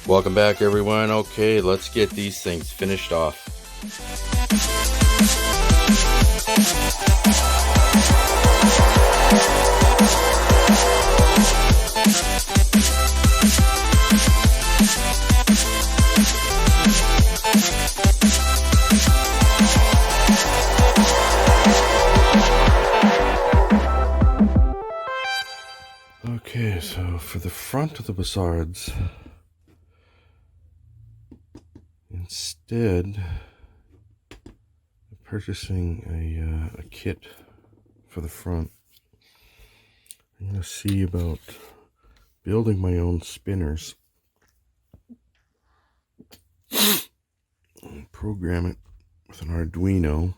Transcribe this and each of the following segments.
Welcome back, everyone. Okay, let's get these things finished off. Okay, so for the front of the Bassards, instead of purchasing a kit for the front, I'm going to see about building my own spinners and program it with an Arduino.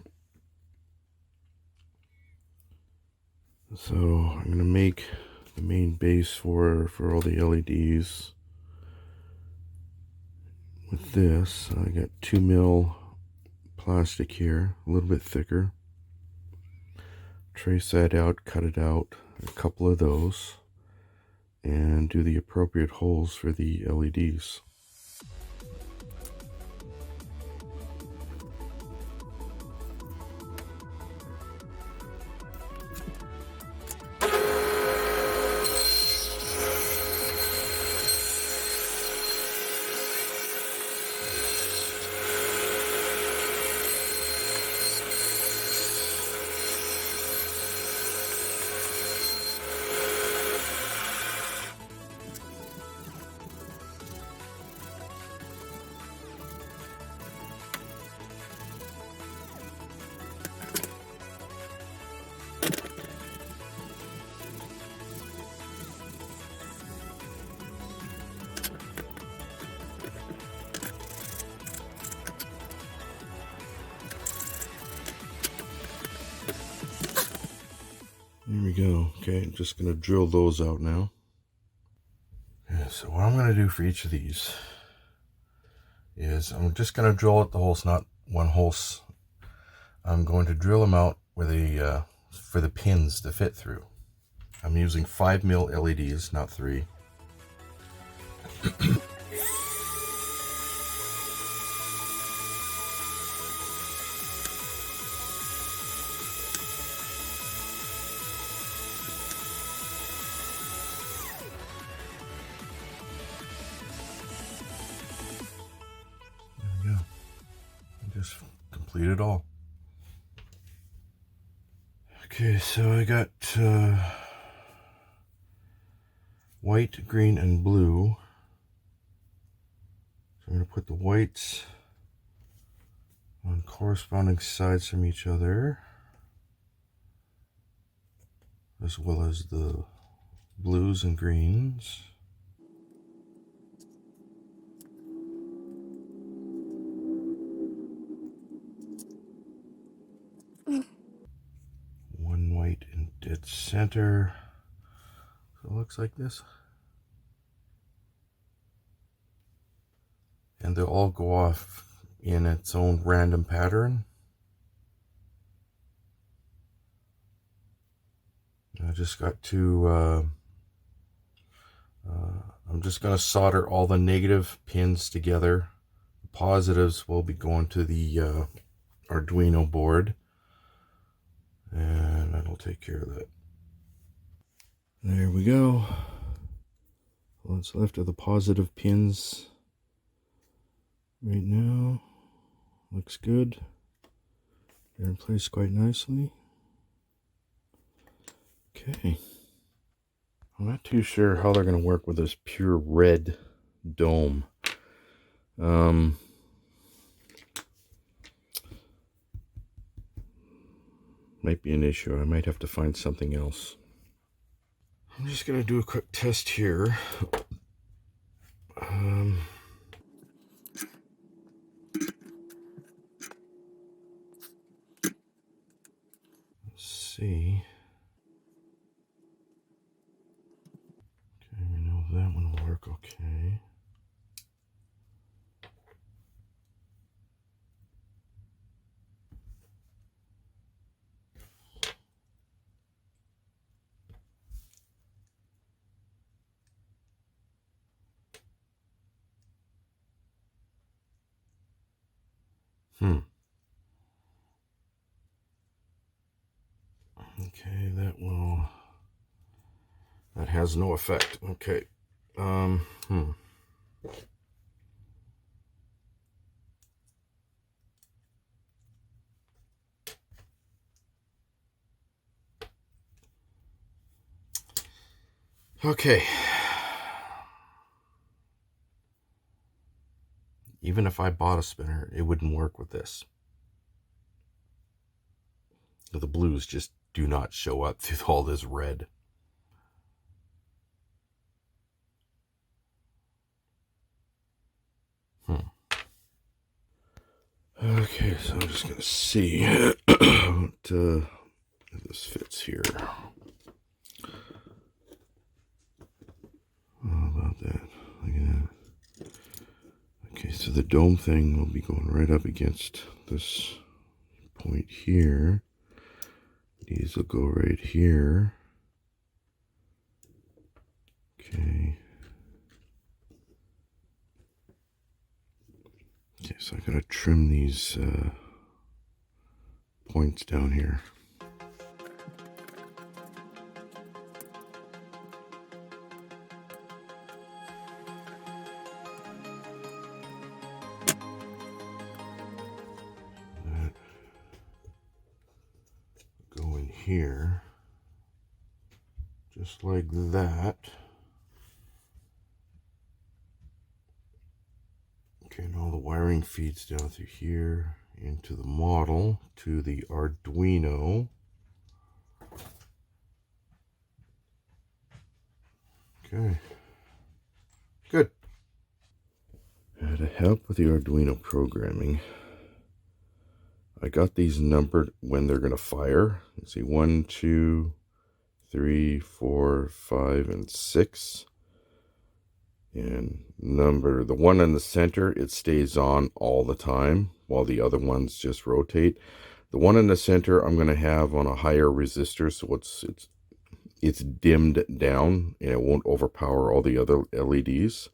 So I'm going to make the main base for all the LEDs with this. I got 2mm plastic here, a little bit thicker. Trace that out, cut it out, a couple of those, and do the appropriate holes for the LEDs. There we go. Okay, I'm just going to drill those out now. Yeah, so what I'm going to do for each of these is I'm just going to drill out the holes, not one hole. I'm going to drill them out where the for the pins to fit through. I'm using 5mm LEDs, not 3. Just complete it all. Okay, so I got white, green, and blue. So I'm going to put the whites on corresponding sides from each other, as well as the blues and greens. One white in dead center. So it looks like this. And they'll all go off in its own random pattern. I just got to, I'm just going to solder all the negative pins together. The positives will be going to the Arduino board, and that'll take care of that. There we go. What's left of the positive pins right now. Looks good. They're in place quite nicely. Okay. I'm not too sure how they're going to work with this pure red dome. Might be an issue. I might have to find something else. I'm just going to do a quick test here. Let's see. Okay, we know that one will work okay. Okay, that has no effect. Okay. Okay. Even if I bought a spinner, it wouldn't work with this. The blues just do not show up through all this red. Okay, so I'm just gonna see what this fits here. How about that? Look at that. Okay, so the dome thing will be going right up against this point here. These will go right here. Okay. Okay, so I gotta trim these points down here. That go in here, just like that. Okay, and all the wiring feeds down through here into the model to the Arduino. Okay, good. To help with the Arduino programming, I got these numbered when they're going to fire. You see 1, 2, 3, 4, 5, and 6. And the one in the center, it stays on all the time while the other ones just rotate. The one in the center I'm going to have on a higher resistor, so it's dimmed down and it won't overpower all the other LEDs.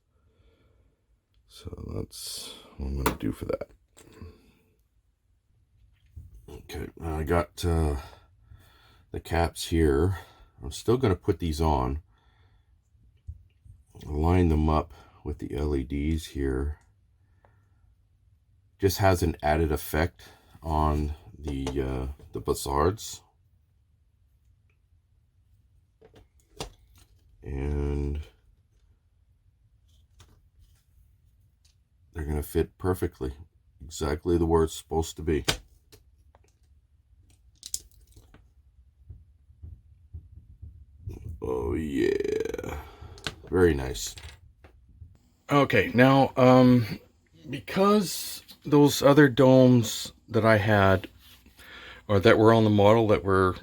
So that's what I'm going to do for that. Okay, I got the caps here. I'm still going to put these on. Line them up with the LEDs here. Just has an added effect on the bazzards. And they're going to fit perfectly. Exactly the where it's supposed to be. Oh yeah. Very nice. Okay, now because those other domes that I had, or that were on the model, that were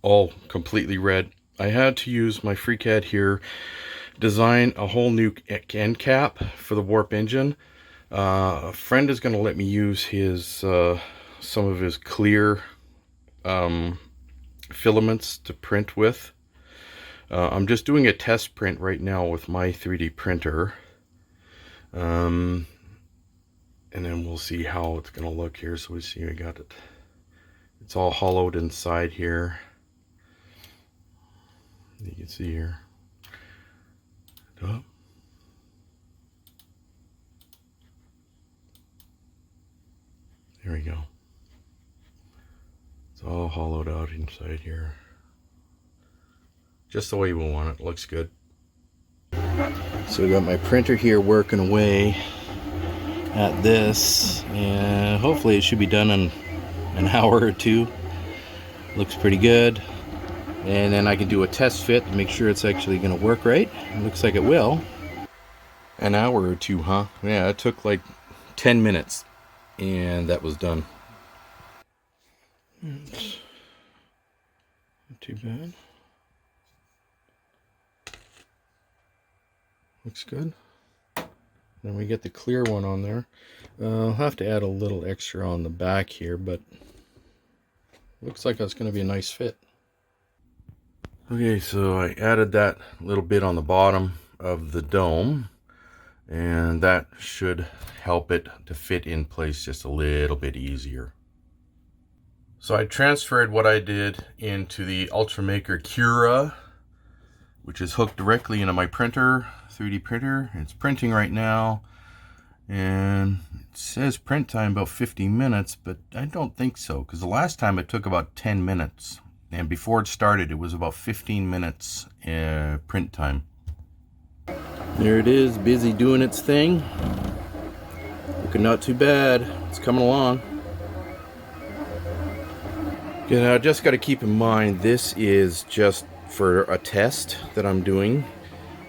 all completely red, I had to use my FreeCAD here, design a whole new end cap for the warp engine. A friend is going to let me use his some of his clear filaments to print with. I'm just doing a test print right now with my 3D printer. And then we'll see how it's going to look here. So we see I got it. It's all hollowed inside here. You can see here. Oh. There we go. It's all hollowed out inside here. Just the way we want it. Looks good. So we got my printer here working away at this, and hopefully it should be done in an hour or two. Looks pretty good. And then I can do a test fit to make sure it's actually going to work right. It looks like it will. An hour or two, huh? Yeah, it took like 10 minutes and that was done. It's not too bad. Looks good. Then we get the clear one on there. I'll have to add a little extra on the back here, but looks like that's going to be a nice fit. Okay, so I added that little bit on the bottom of the dome, and that should help it to fit in place just a little bit easier. So I transferred what I did into the Ultramaker Cura, which is hooked directly into my printer, 3D printer. It's printing right now, and it says print time about 50 minutes, but I don't think so, because the last time it took about 10 minutes, and before it started it was about 15 minutes print time. There it is, busy doing its thing. Looking not too bad. It's coming along. You know, I just got to keep in mind this is just for a test that I'm doing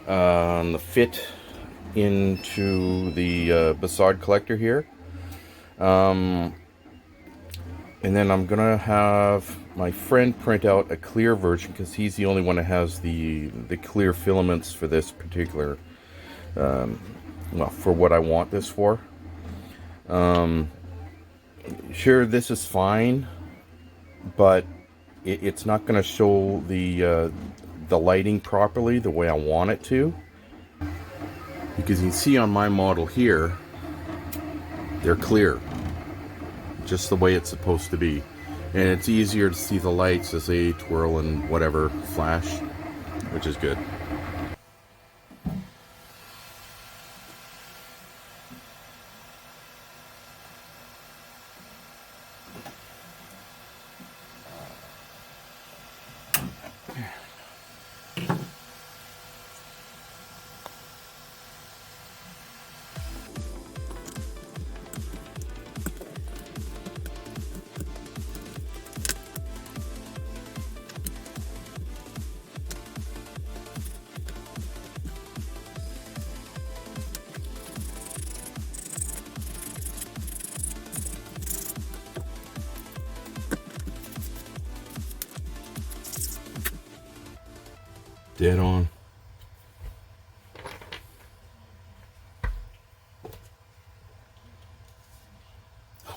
on the fit into the facade collector here. And then I'm gonna have my friend print out a clear version, because he's the only one that has the clear filaments for this particular well, for what I want this for. Sure, this is fine, but it's not going to show the lighting properly the way I want it to, because you can see on my model here they're clear, just the way it's supposed to be, and it's easier to see the lights as they twirl and whatever flash, which is good. Dead on.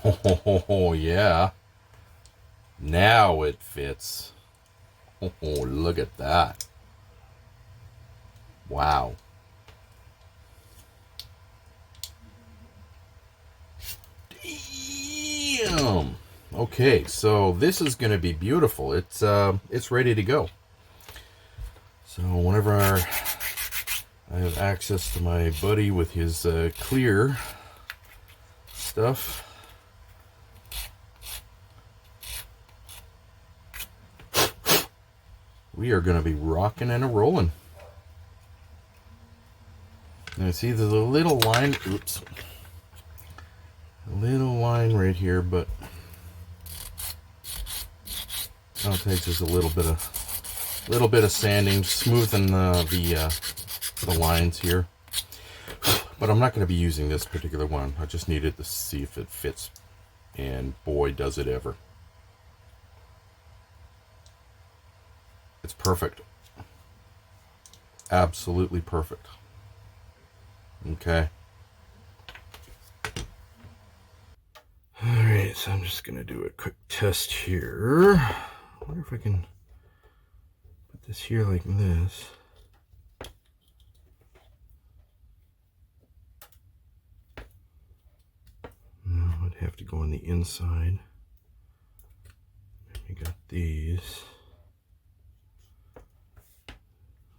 Oh, yeah. Now it fits. Oh, look at that. Wow. Damn. Okay, so this is going to be beautiful. It's ready to go. So whenever I have access to my buddy with his clear stuff, we are going to be rocking and a-rolling. Now see, there's a little line, oops, a little line right here, but all it takes is a little bit of sanding, smoothing the lines here. But I'm not going to be using this particular one. I just needed to see if it fits, and boy does it ever. It's perfect. Absolutely perfect. Okay. Alright, so I'm just going to do a quick test here. I wonder if I can put this here like this. No, I'd have to go on the inside. We got these.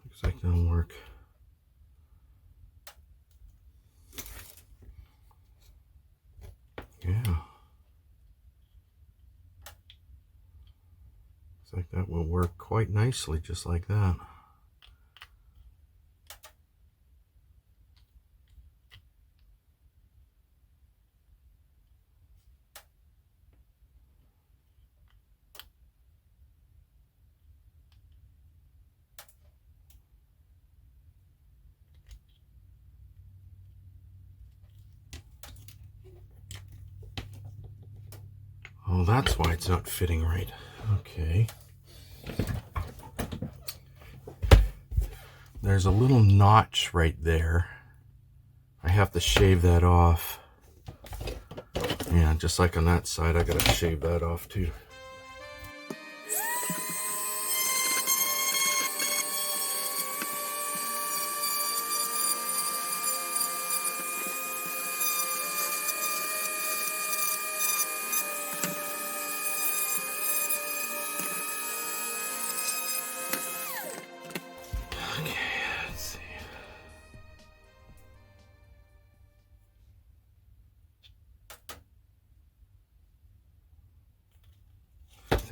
Looks like that'll work. Yeah. Looks like that will work quite nicely, just like that. Oh, that's why it's not fitting right. Okay. There's a little notch right there. I have to shave that off. Yeah, just like on that side, I gotta shave that off too.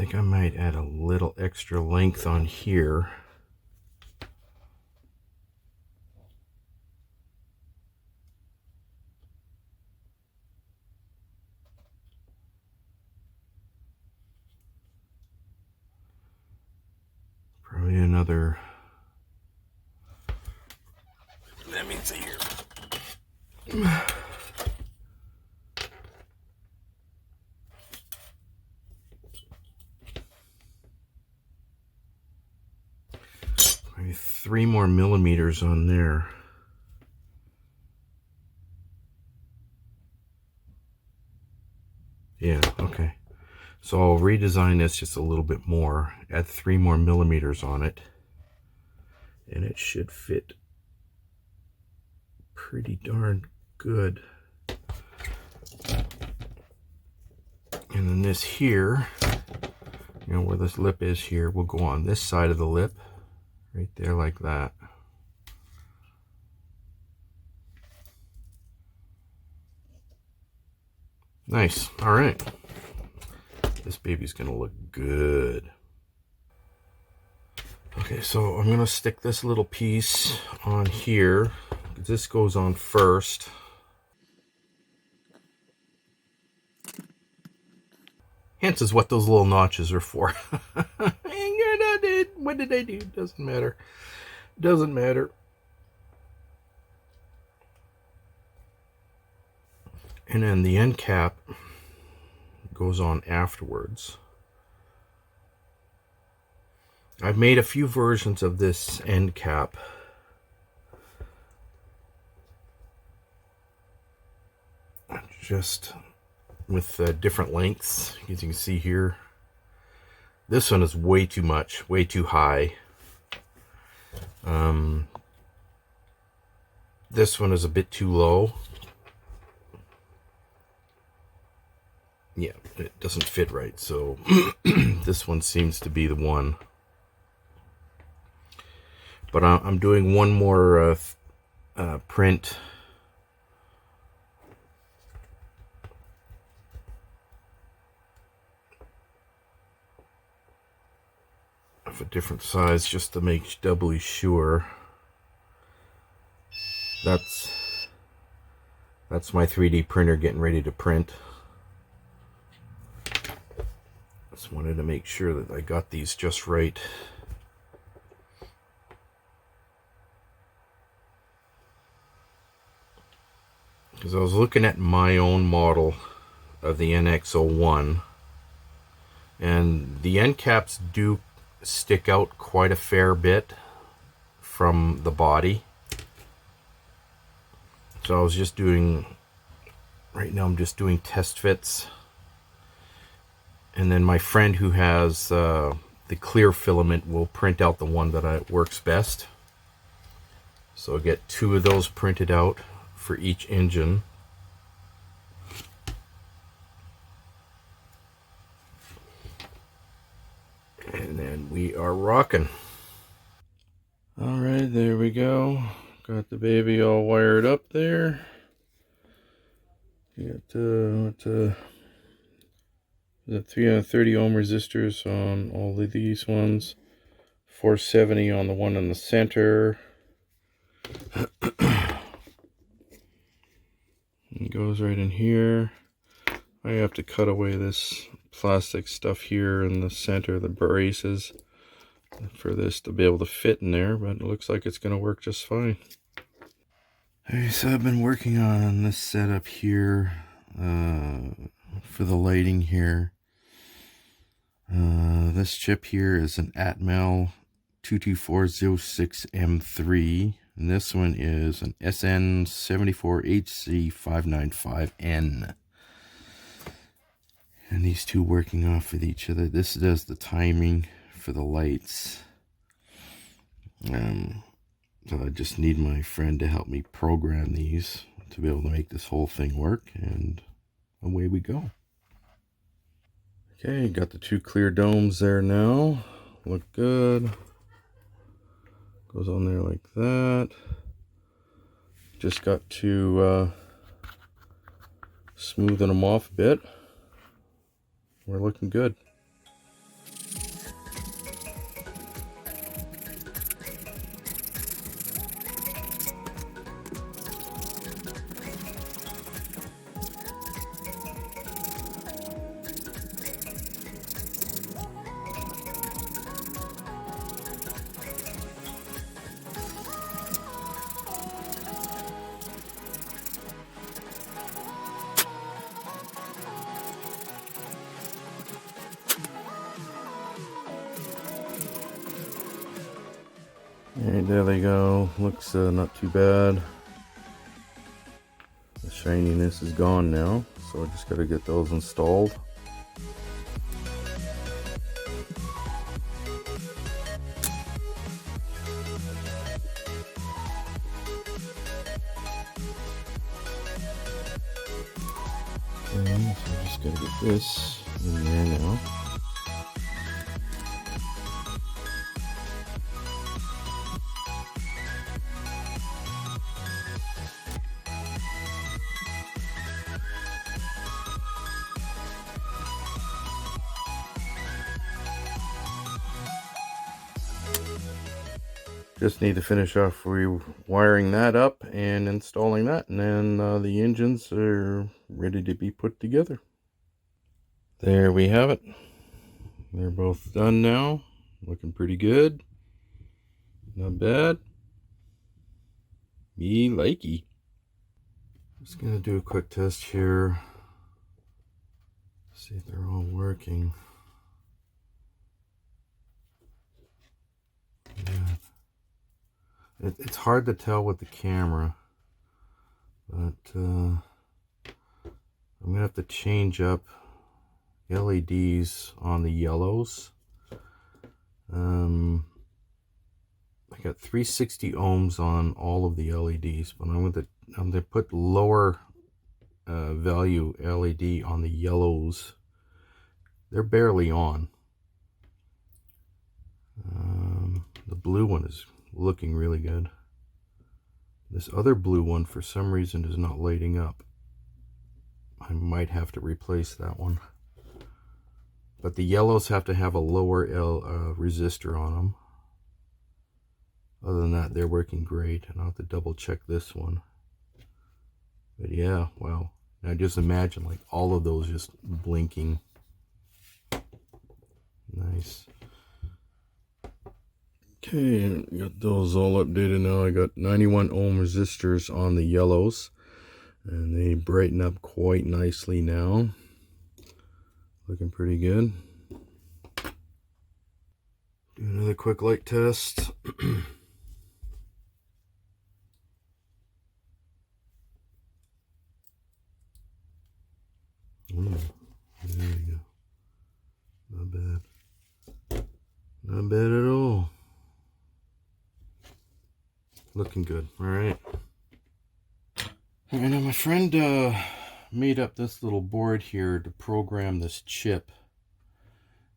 think I might add a little extra length on here. Probably another, let me see here. Maybe 3 more millimeters on there. Yeah, okay. So I'll redesign this just a little bit more, add 3 more millimeters on it, and it should fit pretty darn good. And then this here, you know, where this lip is here, will go on this side of the lip, right there like that. Nice. All right. This baby's gonna look good. Okay, so I'm gonna stick this little piece on here. This goes on first. Hence is what those little notches are for. What did I do? Doesn't matter. Doesn't matter. And then the end cap goes on afterwards. I've made a few versions of this end cap. Just with different lengths, as you can see here. This one is way too much, way too high. This one is a bit too low. Yeah, it doesn't fit right, so this one seems to be the one. But I'm doing one more print. Of a different size, just to make doubly sure. That's my 3D printer getting ready to print. Just wanted to make sure that I got these just right. Because I was looking at my own model of the NX01, and the end caps do stick out quite a fair bit from the body. So I was just doing, right now I'm just doing test fits. And then my friend who has the clear filament will print out the one that works best. So I'll get 2 of those printed out for each engine. And then we are rocking. All right, there we go. Got the baby all wired up there. You got the 330 ohm resistors on all of these ones. 470 on the one in the center. It goes right in here. I have to cut away this plastic stuff here in the center, the braces, for this to be able to fit in there, but it looks like it's going to work just fine. Okay, so I've been working on this setup here for the lighting here. This chip here is an Atmel 22406M3, and this one is an SN74HC595N. And these two working off with each other. This does the timing for the lights. So I just need my friend to help me program these to be able to make this whole thing work, and away we go. Okay, got the 2 clear domes there now. Look good. Goes on there like that. Just got to smoothen them off a bit. We're looking good. Alright, there they go. Looks not too bad. The shininess is gone now, so I just got to get those installed. Okay, so I just got to get this in there now. Just need to finish off rewiring that up and installing that, and then the engines are ready to be put together. There we have it. They're both done now. Looking pretty good. Not bad. Me likey. Just gonna do a quick test here. See if they're all working. Yeah. It's hard to tell with the camera, but I'm gonna have to change up LEDs on the yellows. I got 360 ohms on all of the LEDs, but I'm gonna put lower value LED on the yellows. They're barely on. The blue one is looking really good. This other blue one for some reason is not lighting up. I might have to replace that one. But the yellows have to have a lower resistor on them. Other than that, they're working great, and I'll have to double check this one. But yeah, wow. Now just imagine like all of those just blinking. Nice. Okay, got those all updated now. I got 91 ohm resistors on the yellows, and they brighten up quite nicely now. Looking pretty good. Do another quick light test. There you go. Not bad. Not bad at all. Looking good. All right. All right, now my friend made up this little board here to program this chip.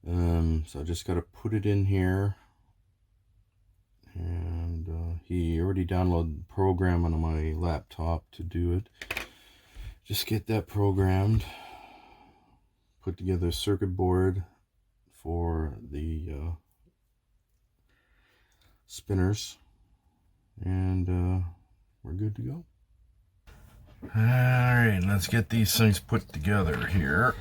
So I just got to put it in here, and he already downloaded the program on my laptop to do it. Just get that programmed, put together a circuit board for the spinners, and we're good to go. All right, let's get these things put together here.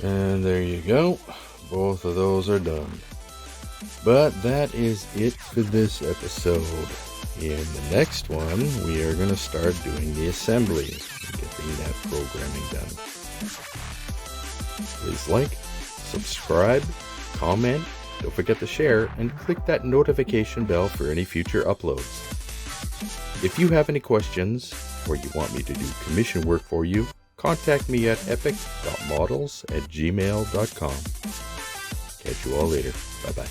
And there you go. Both of those are done. But that is it for this episode. In the next one, we are going to start doing the assembly and getting that programming done. Please like, subscribe, comment, don't forget to share, and click that notification bell for any future uploads. If you have any questions or you want me to do commission work for you, contact me at epyc.models@gmail.com. Catch you all later. Bye-bye.